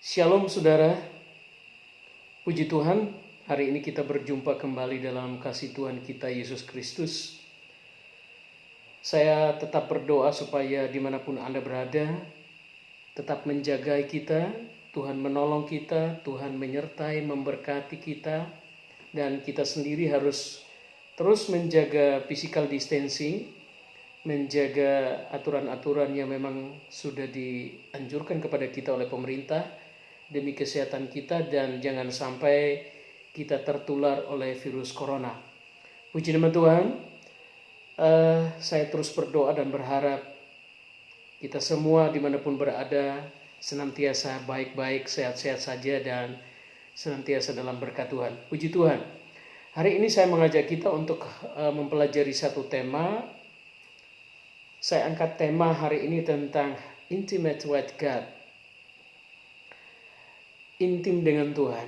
Shalom saudara, puji Tuhan, hari ini kita berjumpa kembali dalam kasih Tuhan kita Yesus Kristus. Saya tetap berdoa supaya dimanapun Anda berada, tetap menjaga kita, Tuhan menolong kita, Tuhan menyertai, memberkati kita, dan kita sendiri harus terus menjaga physical distancing, menjaga aturan-aturan yang memang sudah dianjurkan kepada kita oleh pemerintah, demi kesehatan kita dan jangan sampai kita tertular oleh virus corona. Puji nama Tuhan, saya terus berdoa dan berharap kita semua dimanapun berada senantiasa baik-baik, sehat-sehat saja dan senantiasa dalam berkat Tuhan. Puji Tuhan. Hari ini saya mengajak kita untuk mempelajari satu tema. Saya angkat tema hari ini tentang intimate with God. Intim dengan Tuhan.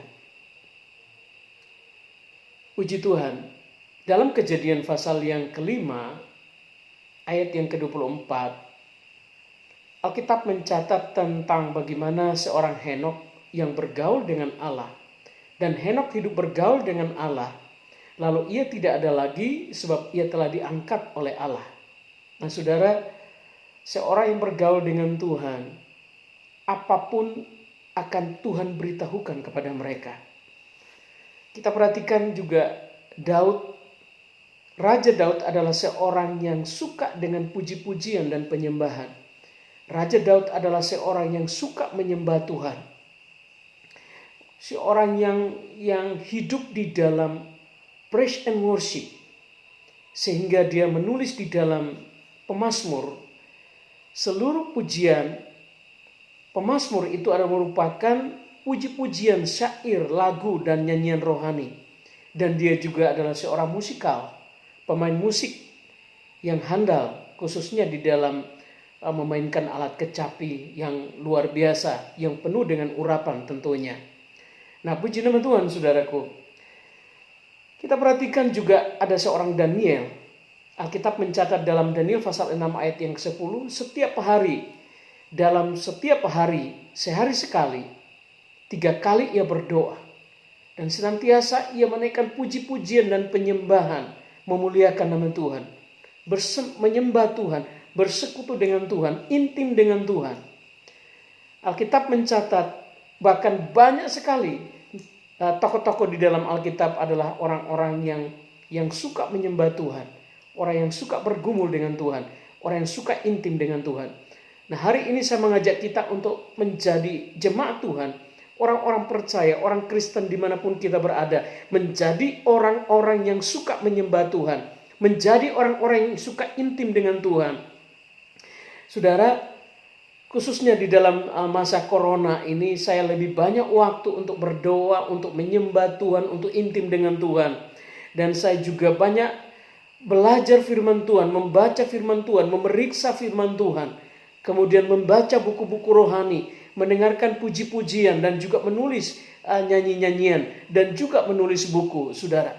Puji Tuhan, dalam Kejadian pasal yang kelima, ayat yang ke-24, Alkitab mencatat tentang bagaimana seorang Henokh yang bergaul dengan Allah. Dan Henokh hidup bergaul dengan Allah. Lalu ia tidak ada lagi sebab ia telah diangkat oleh Allah. Nah saudara, seorang yang bergaul dengan Tuhan, apapun akan Tuhan beritahukan kepada mereka. Kita perhatikan juga Daud, Raja Daud adalah seorang yang suka dengan puji-pujian dan penyembahan. Raja Daud adalah seorang yang suka menyembah Tuhan. Seorang yang hidup di dalam praise and worship. Sehingga dia menulis di dalam pemazmur, seluruh pujian pemazmur itu adalah merupakan puji-pujian, syair, lagu, dan nyanyian rohani. Dan dia juga adalah seorang musikal, pemain musik yang handal, khususnya di dalam memainkan alat kecapi yang luar biasa, yang penuh dengan urapan tentunya. Nah, puji nama Tuhan, saudaraku. Kita perhatikan juga ada seorang Daniel. Alkitab mencatat dalam Daniel pasal 6 ayat yang ke-10, dalam setiap hari, sehari sekali, 3 kali ia berdoa. Dan senantiasa ia menaikkan puji-pujian dan penyembahan, memuliakan nama Tuhan. Menyembah Tuhan, bersekutu dengan Tuhan, intim dengan Tuhan. Alkitab mencatat bahkan banyak sekali tokoh-tokoh di dalam Alkitab adalah orang-orang yang suka menyembah Tuhan. Orang yang suka bergumul dengan Tuhan. Orang yang suka intim dengan Tuhan. Nah, hari ini saya mengajak kita untuk menjadi jemaat Tuhan, orang-orang percaya, orang Kristen dimanapun kita berada, menjadi orang-orang yang suka menyembah Tuhan, menjadi orang-orang yang suka intim dengan Tuhan. Saudara, khususnya di dalam masa corona ini, saya lebih banyak waktu untuk berdoa, untuk menyembah Tuhan, untuk intim dengan Tuhan. Dan saya juga banyak belajar firman Tuhan, membaca firman Tuhan, memeriksa firman Tuhan. Kemudian membaca buku-buku rohani, mendengarkan puji-pujian dan juga menulis nyanyi-nyanyian dan juga menulis buku, saudara.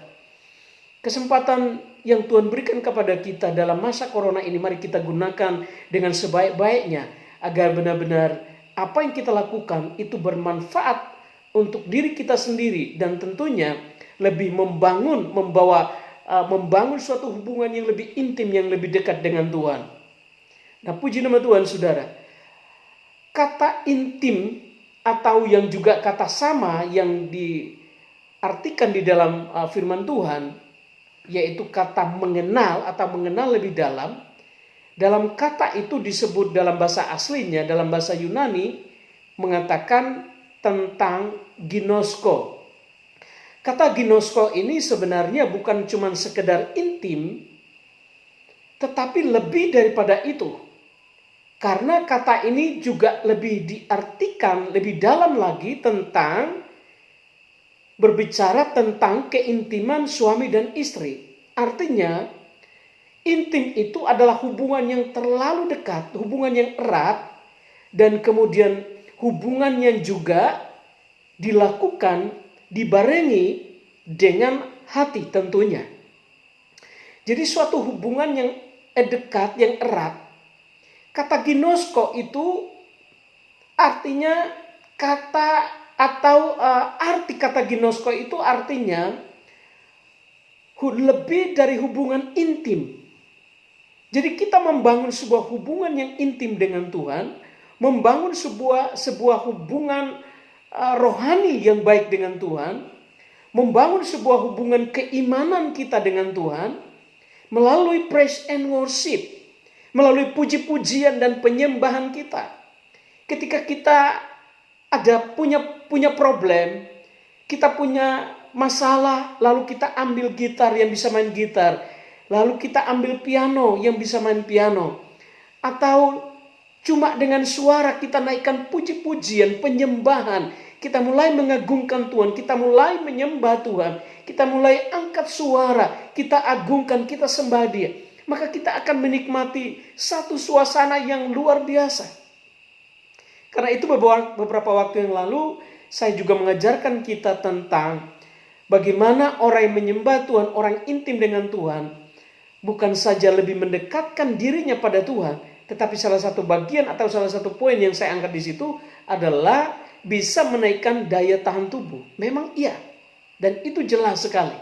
Kesempatan yang Tuhan berikan kepada kita dalam masa corona ini, mari kita gunakan dengan sebaik-baiknya agar benar-benar apa yang kita lakukan itu bermanfaat untuk diri kita sendiri dan tentunya lebih membangun suatu hubungan yang lebih intim, yang lebih dekat dengan Tuhan. Nah, puji nama Tuhan, saudara. Kata intim atau yang juga kata sama yang diartikan di dalam firman Tuhan, yaitu kata mengenal atau mengenal lebih dalam. Dalam kata itu disebut dalam bahasa aslinya, dalam bahasa Yunani, mengatakan tentang ginosko. Kata ginosko ini sebenarnya bukan cuma sekedar intim, tetapi lebih daripada itu. Karena kata ini juga lebih diartikan lebih dalam lagi tentang berbicara tentang keintiman suami dan istri. Artinya intim itu adalah hubungan yang terlalu dekat, hubungan yang erat, dan kemudian hubungan yang juga dilakukan, dibarengi dengan hati tentunya. Jadi suatu hubungan yang dekat, yang erat. Kata ginosko itu artinya Kata atau arti kata ginosko itu artinya lebih dari hubungan intim. Jadi kita membangun sebuah hubungan yang intim dengan Tuhan, membangun sebuah hubungan rohani yang baik dengan Tuhan, membangun sebuah hubungan keimanan kita dengan Tuhan melalui praise and worship, melalui puji-pujian dan penyembahan kita. Ketika kita punya problem, kita punya masalah, lalu kita ambil gitar yang bisa main gitar, lalu kita ambil piano yang bisa main piano, atau cuma dengan suara kita naikkan puji-pujian, penyembahan, kita mulai mengagungkan Tuhan, kita mulai menyembah Tuhan, kita mulai angkat suara, kita agungkan, kita sembah Dia, maka kita akan menikmati satu suasana yang luar biasa. Karena itu beberapa waktu yang lalu saya juga mengajarkan kita tentang bagaimana orang yang menyembah Tuhan, orang intim dengan Tuhan, bukan saja lebih mendekatkan dirinya pada Tuhan, tetapi salah satu bagian atau salah satu poin yang saya angkat di situ adalah bisa menaikkan daya tahan tubuh. Memang iya, dan itu jelas sekali.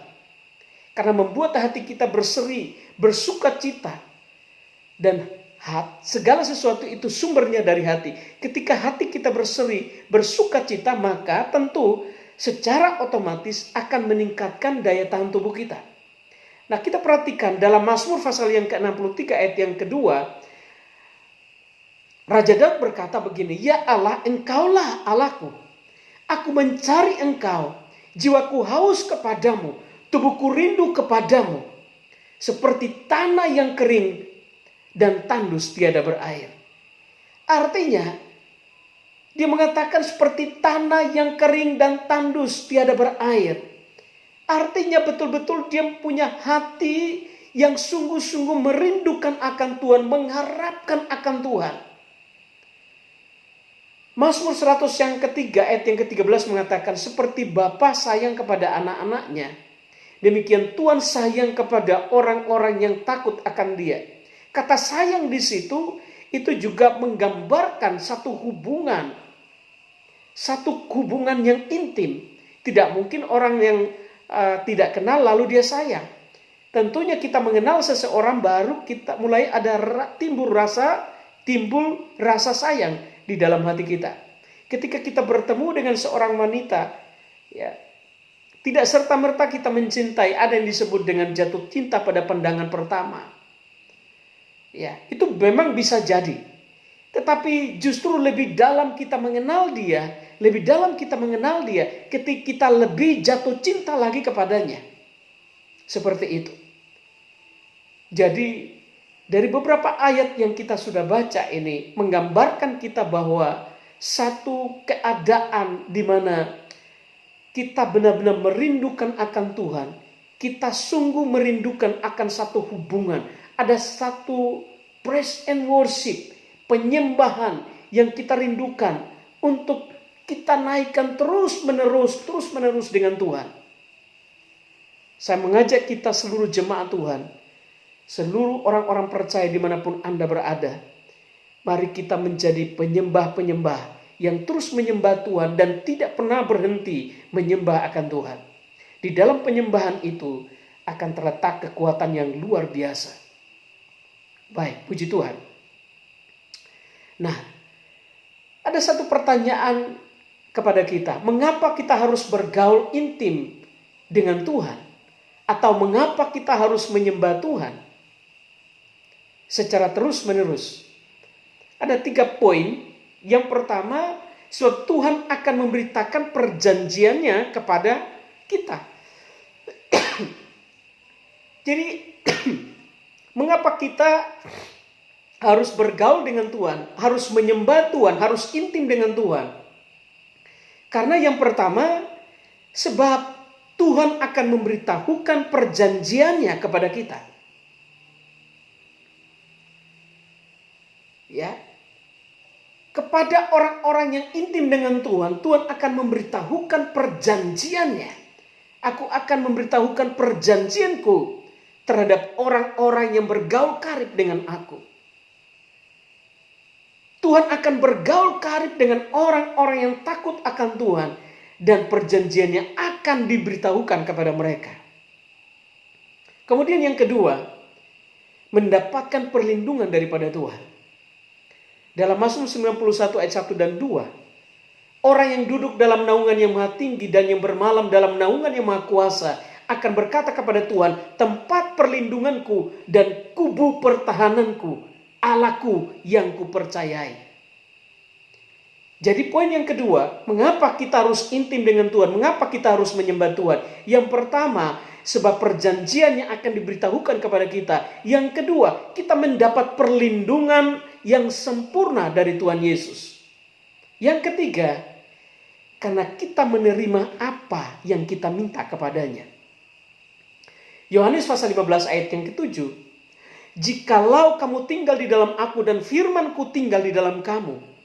Karena membuat hati kita berseri, bersuka cita, dan segala sesuatu itu sumbernya dari hati. Ketika hati kita berseri, bersuka cita, maka tentu secara otomatis akan meningkatkan daya tahan tubuh kita. Nah, kita perhatikan dalam Mazmur pasal yang ke-63 ayat yang kedua, Raja Daud berkata begini, "Ya Allah, Engkaulah Allahku. Aku mencari Engkau, jiwaku haus kepadamu, tubuhku rindu kepadamu, seperti tanah yang kering dan tandus tiada berair." Artinya, dia mengatakan seperti tanah yang kering dan tandus tiada berair. Artinya betul-betul dia punya hati yang sungguh-sungguh merindukan akan Tuhan, mengharapkan akan Tuhan. Mazmur 100 yang ketiga ayat yang ke-13 mengatakan, "Seperti bapa sayang kepada anak-anaknya, demikian Tuhan sayang kepada orang-orang yang takut akan Dia." Kata sayang di situ itu juga menggambarkan satu hubungan yang intim. Tidak mungkin orang yang tidak kenal lalu dia sayang. Tentunya kita mengenal seseorang baru kita mulai ada timbul rasa sayang di dalam hati kita. Ketika kita bertemu dengan seorang wanita, ya, tidak serta-merta kita mencintai. Ada yang disebut dengan jatuh cinta pada pandangan pertama. Ya, itu memang bisa jadi. Tetapi justru lebih dalam kita mengenal dia, ketika kita lebih jatuh cinta lagi kepadanya. Seperti itu. Jadi dari beberapa ayat yang kita sudah baca ini menggambarkan kita bahwa satu keadaan di mana kita benar-benar merindukan akan Tuhan, kita sungguh merindukan akan satu hubungan. Ada satu praise and worship, penyembahan yang kita rindukan untuk kita naikkan terus menerus dengan Tuhan. Saya mengajak kita seluruh jemaat Tuhan, seluruh orang-orang percaya dimanapun Anda berada, mari kita menjadi penyembah-penyembah yang terus menyembah Tuhan dan tidak pernah berhenti menyembah akan Tuhan. Di dalam penyembahan itu akan terletak kekuatan yang luar biasa. Baik, puji Tuhan. Nah, ada satu pertanyaan kepada kita. Mengapa kita harus bergaul intim dengan Tuhan? Atau mengapa kita harus menyembah Tuhan secara terus-menerus? Ada 3 poin. Yang pertama, sebab Tuhan akan memberitakan perjanjiannya kepada kita. Jadi, mengapa kita harus bergaul dengan Tuhan, harus menyembah Tuhan, harus intim dengan Tuhan? Karena yang pertama, sebab Tuhan akan memberitahukan perjanjiannya kepada kita. Ya. Kepada orang-orang yang intim dengan Tuhan, Tuhan akan memberitahukan perjanjiannya. Aku akan memberitahukan perjanjianku terhadap orang-orang yang bergaul karib dengan aku. Tuhan akan bergaul karib dengan orang-orang yang takut akan Tuhan. Dan perjanjiannya akan diberitahukan kepada mereka. Kemudian yang kedua, mendapatkan perlindungan daripada Tuhan. Dalam Mazmur 91 ayat 1 dan 2, orang yang duduk dalam naungan yang maha tinggi dan yang bermalam dalam naungan yang maha kuasa akan berkata kepada Tuhan, tempat perlindunganku dan kubu pertahananku, Allahku yang kupercayai. Jadi poin yang kedua, mengapa kita harus intim dengan Tuhan? Mengapa kita harus menyembah Tuhan? Yang pertama, sebab perjanjian yang akan diberitahukan kepada kita. Yang kedua, kita mendapat perlindungan yang sempurna dari Tuhan Yesus. Yang ketiga, karena kita menerima apa yang kita minta kepadanya. Yohanes pasal 15 ayat yang ke-7. Jikalau kamu tinggal di dalam aku dan firman-Ku tinggal di dalam kamu,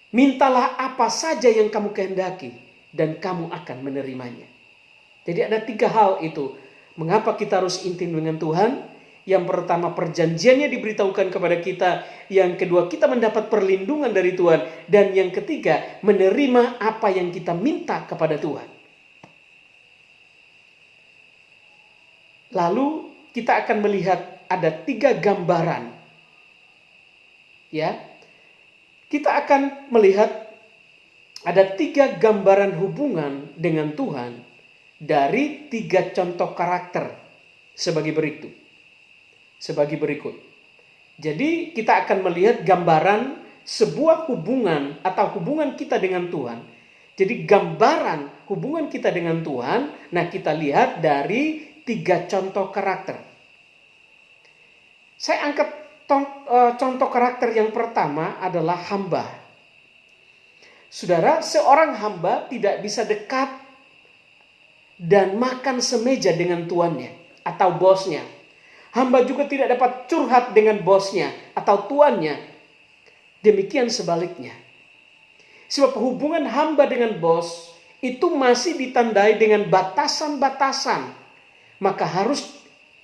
mintalah apa saja yang kamu kehendaki dan kamu akan menerimanya. Jadi ada 3 hal itu. Mengapa kita harus intim dengan Tuhan? Yang pertama, perjanjiannya diberitahukan kepada kita. Yang kedua, kita mendapat perlindungan dari Tuhan. Dan yang ketiga, menerima apa yang kita minta kepada Tuhan. Lalu kita akan melihat ada 3 gambaran. Ya. Kita akan melihat ada 3 gambaran hubungan dengan Tuhan dari 3 contoh karakter sebagai berikut. Jadi kita akan melihat gambaran sebuah hubungan atau hubungan kita dengan Tuhan. Jadi gambaran hubungan kita dengan Tuhan, nah kita lihat dari 3 contoh karakter. Saya angkat contoh karakter yang pertama adalah hamba. Saudara, seorang hamba tidak bisa dekat dan makan semeja dengan tuannya atau bosnya. Hamba juga tidak dapat curhat dengan bosnya atau tuannya. Demikian sebaliknya. Sebab hubungan hamba dengan bos itu masih ditandai dengan batasan-batasan. Maka harus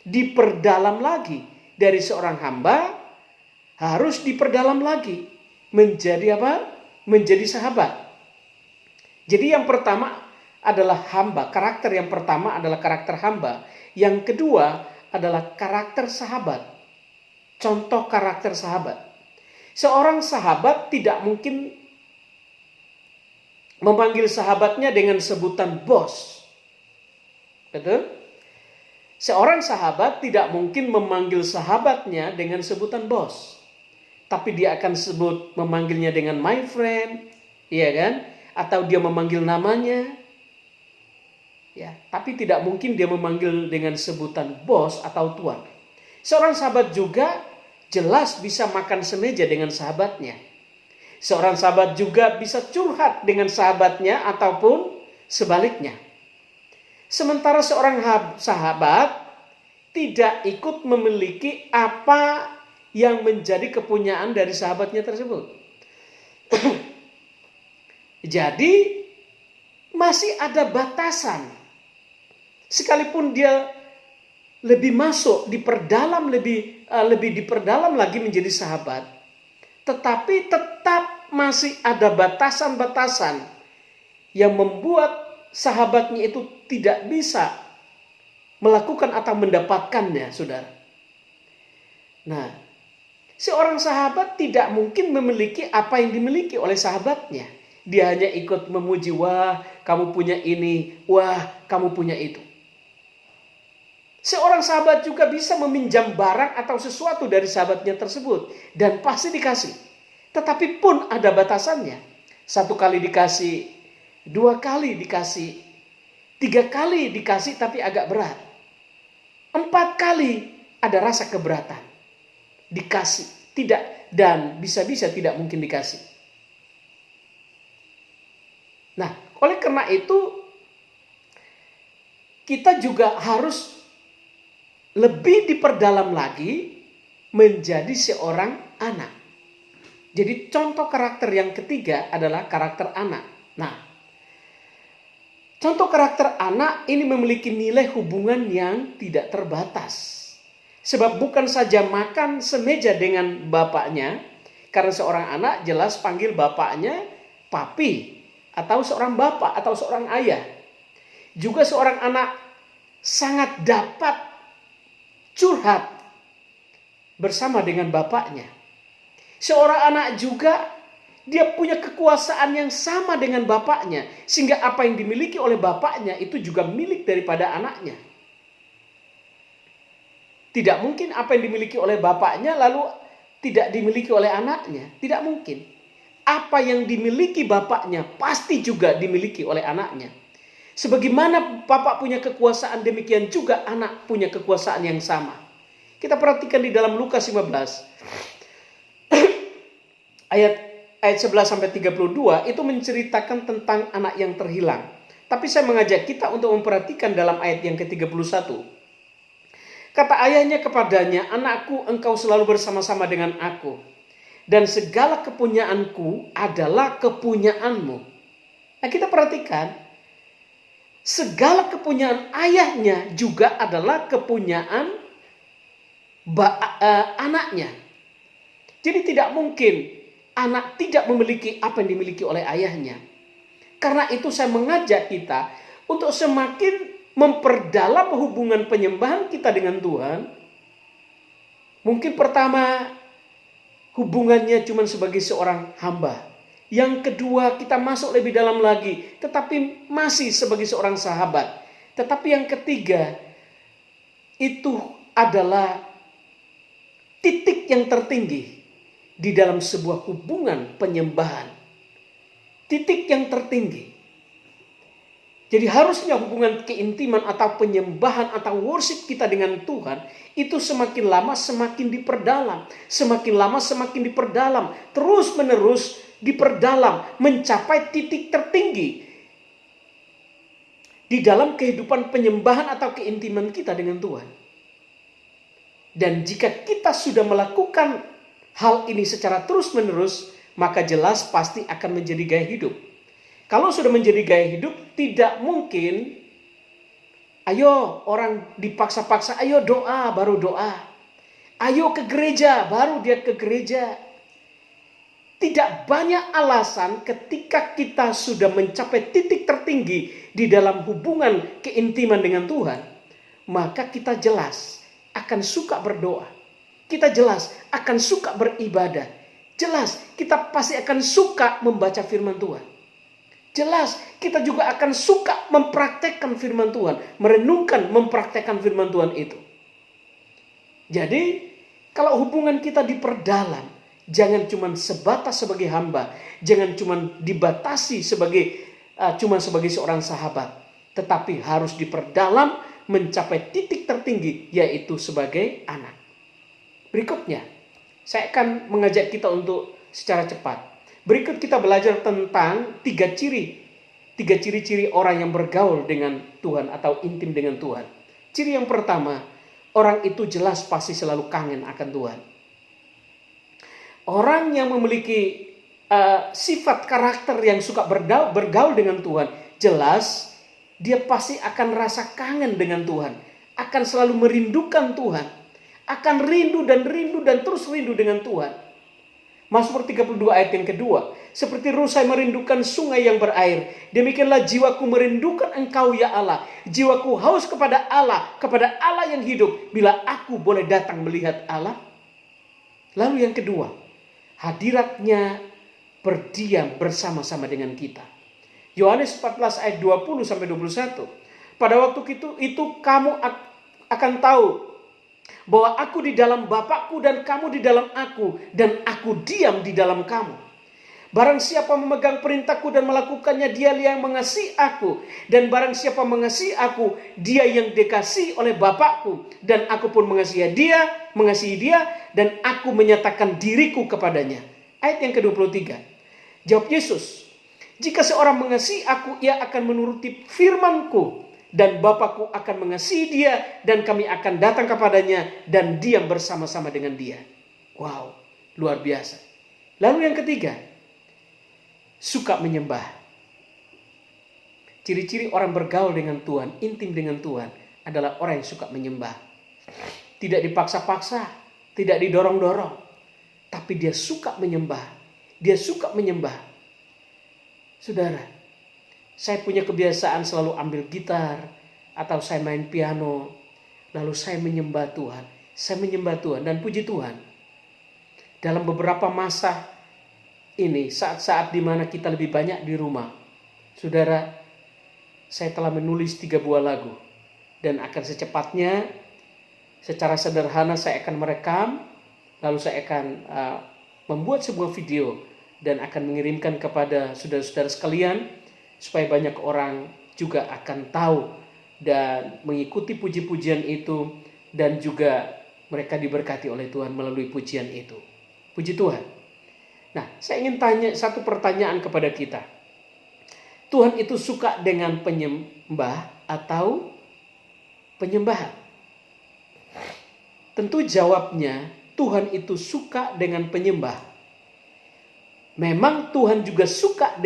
diperdalam lagi. Dari seorang hamba harus diperdalam lagi menjadi apa? Menjadi sahabat. Jadi yang pertama adalah hamba. Karakter yang pertama adalah karakter hamba. Yang kedua adalah karakter sahabat. Contoh karakter sahabat. Seorang sahabat tidak mungkin memanggil sahabatnya dengan sebutan bos. Betul? Seorang sahabat tidak mungkin memanggil sahabatnya dengan sebutan bos. Tapi dia akan memanggilnya dengan my friend, iya kan? Atau dia memanggil namanya. Ya, tapi tidak mungkin dia memanggil dengan sebutan bos atau tuan. Seorang sahabat juga jelas bisa makan semeja dengan sahabatnya. Seorang sahabat juga bisa curhat dengan sahabatnya ataupun sebaliknya. Sementara seorang sahabat tidak ikut memiliki apa yang menjadi kepunyaan dari sahabatnya tersebut. Jadi masih ada batasan. Sekalipun dia lebih masuk diperdalam lebih diperdalam lagi menjadi sahabat, tetapi tetap masih ada batasan-batasan yang membuat sahabatnya itu tidak bisa melakukan atau mendapatkannya, saudara. Nah, seorang sahabat tidak mungkin memiliki apa yang dimiliki oleh sahabatnya. Dia hanya ikut memuji, wah kamu punya ini, wah kamu punya itu. Seorang sahabat juga bisa meminjam barang atau sesuatu dari sahabatnya tersebut. Dan pasti dikasih. Tetapi pun ada batasannya. 1 kali dikasih, 2 kali dikasih, 3 kali dikasih tapi agak berat. 4 kali ada rasa keberatan. Dikasih, tidak, dan bisa-bisa tidak mungkin dikasih. Nah, oleh karena itu kita juga harus lebih diperdalam lagi menjadi seorang anak. Jadi contoh karakter yang ketiga adalah karakter anak. Nah, contoh karakter anak ini memiliki nilai hubungan yang tidak terbatas. Sebab bukan saja makan semeja dengan bapaknya, Karena seorang anak jelas panggil bapaknya papi, atau seorang bapak, atau seorang ayah. Juga seorang anak sangat dapat curhat bersama dengan bapaknya. Seorang anak juga dia punya kekuasaan yang sama dengan bapaknya, sehingga apa yang dimiliki oleh bapaknya itu juga milik daripada anaknya. Tidak mungkin apa yang dimiliki oleh bapaknya lalu tidak dimiliki oleh anaknya. Tidak mungkin. Apa yang dimiliki bapaknya pasti juga dimiliki oleh anaknya. Sebagaimana bapak punya kekuasaan, demikian juga anak punya kekuasaan yang sama. Kita perhatikan di dalam Lukas 15 ayat 11 sampai 32 itu menceritakan tentang anak yang terhilang. Tapi saya mengajak kita untuk memperhatikan dalam ayat yang ke-31. Kata ayahnya kepadanya, "Anakku, engkau selalu bersama-sama dengan aku, dan segala kepunyaanku adalah kepunyaanmu." Nah, kita perhatikan, segala kepunyaan ayahnya juga adalah kepunyaan anaknya. Jadi tidak mungkin anak tidak memiliki apa yang dimiliki oleh ayahnya. Karena itu saya mengajak kita untuk semakin memperdalam hubungan penyembahan kita dengan Tuhan. Mungkin pertama, hubungannya cuma sebagai seorang hamba. Yang kedua, kita masuk lebih dalam lagi, tetapi masih sebagai seorang sahabat. Tetapi yang ketiga, itu adalah titik yang tertinggi di dalam sebuah hubungan penyembahan. Titik yang tertinggi. Jadi harusnya hubungan keintiman atau penyembahan atau worship kita dengan Tuhan itu semakin lama semakin diperdalam. Semakin lama semakin diperdalam. Terus menerus diperdalam. Mencapai titik tertinggi di dalam kehidupan penyembahan atau keintiman kita dengan Tuhan. Dan jika kita sudah melakukan hal ini secara terus menerus, maka jelas pasti akan menjadi gaya hidup. Kalau sudah menjadi gaya hidup, tidak mungkin ayo orang dipaksa-paksa, ayo doa, baru doa. Ayo ke gereja, baru dia ke gereja. Tidak banyak alasan ketika kita sudah mencapai titik tertinggi di dalam hubungan keintiman dengan Tuhan, maka kita jelas akan suka berdoa. Kita jelas akan suka beribadah. Jelas kita pasti akan suka membaca firman Tuhan. Jelas kita juga akan suka mempraktekkan firman Tuhan. Merenungkan, mempraktekkan firman Tuhan itu. Jadi kalau hubungan kita diperdalam, jangan cuma sebatas sebagai hamba. Jangan cuma dibatasi cuma sebagai seorang sahabat. Tetapi harus diperdalam mencapai titik tertinggi, yaitu sebagai anak. Berikutnya, saya akan mengajak kita untuk secara cepat. Berikut kita belajar tentang tiga ciri-ciri orang yang bergaul dengan Tuhan atau intim dengan Tuhan. Ciri yang pertama, orang itu jelas pasti selalu kangen akan Tuhan. Orang yang memiliki sifat karakter yang suka bergaul dengan Tuhan, jelas dia pasti akan rasa kangen dengan Tuhan, akan selalu merindukan Tuhan, akan rindu dan terus rindu dengan Tuhan. Mazmur 32 ayat yang kedua. Seperti rusai merindukan sungai yang berair, demikianlah jiwaku merindukan Engkau ya Allah. Jiwaku haus kepada Allah yang hidup, bila aku boleh datang melihat Allah. Lalu yang kedua, hadiratnya berdiam bersama-sama dengan kita. Yohanes 14 ayat 20 sampai 21. Pada waktu itu kamu akan tahu bahwa aku di dalam Bapakku dan kamu di dalam aku, dan aku diam di dalam kamu. Barang siapa memegang perintahku dan melakukannya, dia yang mengasihi aku. Dan barang siapa mengasihi aku, dia yang dikasihi oleh Bapakku. Dan aku pun mengasihi dia, dan aku menyatakan diriku kepadanya. Ayat yang ke-23. Jawab Yesus, jika seorang mengasihi aku, ia akan menuruti firmanku. Dan Bapakku akan mengasihi dia, dan kami akan datang kepadanya dan diam bersama-sama dengan dia. Wow, luar biasa. Lalu yang ketiga, suka menyembah. Ciri-ciri orang bergaul dengan Tuhan, intim dengan Tuhan, adalah orang yang suka menyembah. Tidak dipaksa-paksa, tidak didorong-dorong. tapi dia suka menyembah. Dia suka menyembah. Saudara, saya punya kebiasaan selalu ambil gitar atau saya main piano, lalu saya menyembah Tuhan. Saya menyembah Tuhan dan puji Tuhan. Dalam beberapa masa ini, saat-saat di mana kita lebih banyak di rumah, saudara, saya telah menulis 3 buah lagu. Dan akan secepatnya, secara sederhana saya akan merekam, lalu saya akan membuat sebuah video dan akan mengirimkan kepada saudara-saudara sekalian, supaya banyak orang juga akan tahu dan mengikuti puji-pujian itu, dan juga mereka diberkati oleh Tuhan melalui pujian itu. Puji Tuhan. Nah, saya ingin tanya satu pertanyaan kepada kita. Tuhan itu suka dengan penyembah atau penyembahan? Tentu jawabnya, Tuhan itu suka dengan penyembah. Memang Tuhan juga suka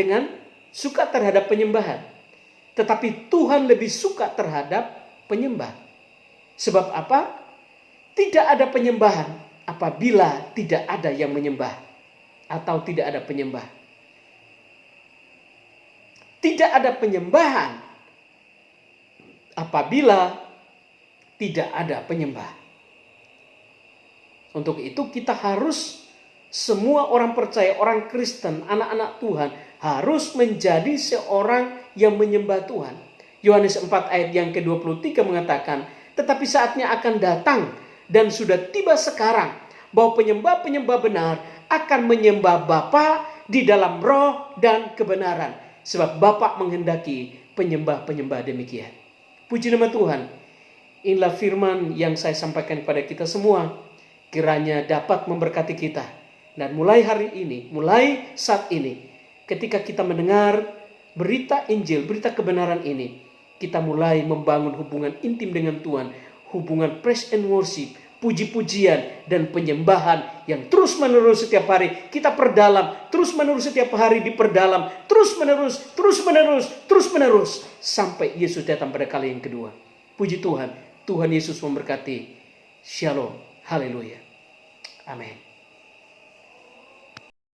terhadap penyembahan. Tetapi Tuhan lebih suka terhadap penyembah. Sebab apa? Tidak ada penyembahan apabila tidak ada yang menyembah. Atau tidak ada penyembah. Tidak ada penyembahan apabila tidak ada penyembah. Untuk itu kita harus, semua orang percaya, orang Kristen, anak-anak Tuhan harus menjadi seorang yang menyembah Tuhan. Yohanes 4 ayat yang ke-23 mengatakan, tetapi saatnya akan datang dan sudah tiba sekarang bahwa penyembah-penyembah benar akan menyembah Bapa di dalam roh dan kebenaran. Sebab Bapa menghendaki penyembah-penyembah demikian. Puji nama Tuhan. Inilah firman yang saya sampaikan kepada kita semua. Kiranya dapat memberkati kita. Dan mulai hari ini, mulai saat ini, ketika kita mendengar berita Injil, berita kebenaran ini, kita mulai membangun hubungan intim dengan Tuhan. Hubungan praise and worship, puji-pujian dan penyembahan yang terus menerus setiap hari kita perdalam, terus menerus setiap hari diperdalam, terus menerus sampai Yesus datang pada kali yang kedua. Puji Tuhan, Tuhan Yesus memberkati. Shalom, haleluya, amin.